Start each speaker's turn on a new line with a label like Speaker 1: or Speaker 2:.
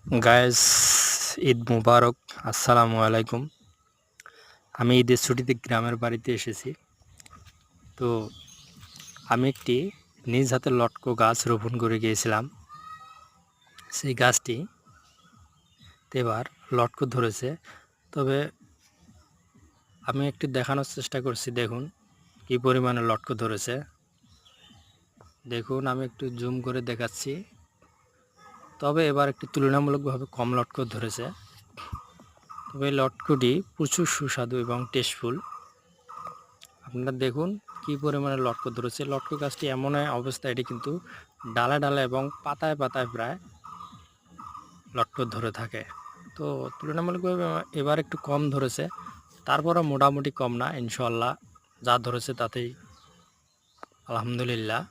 Speaker 1: Guys, Eid মুবারক। আসসালামু আলাইকুম। আমি ঈদের ছুটিতে গ্রামের বাড়িতে এসেছি। তো আমি একটি নিজ হাতে লটকো গাছ রোপণ করে গিয়েছিলাম। সেই গাছটি এবার লটকো ধরেছে। তবে আমি একটু দেখানোর চেষ্টা করছি, দেখুন কি পরিমাণে লটকো ধরেছে। দেখুন, আমি একটু জুম করে দেখাচ্ছি। তবে এবার একটু তুলনামূলকভাবে কম লটকো ধরেছে। তবে এই লটকোটি প্রচুর সুস্বাদু এবং টেস্টফুল। আপনারা দেখুন কি পরিমাণে লটকো ধরেছে। লটকো গাছটি এমন অবস্থা, এটি কিন্তু ডালে ডালে এবং পাতায় পাতায় প্রায় লটকো ধরে থাকে। তো তুলনামূলকভাবে এবার একটু কম ধরেছে, তারপরে মোটামুটি কম না, ইনশাল্লাহ যা ধরেছে তাতেই আলহামদুলিল্লাহ।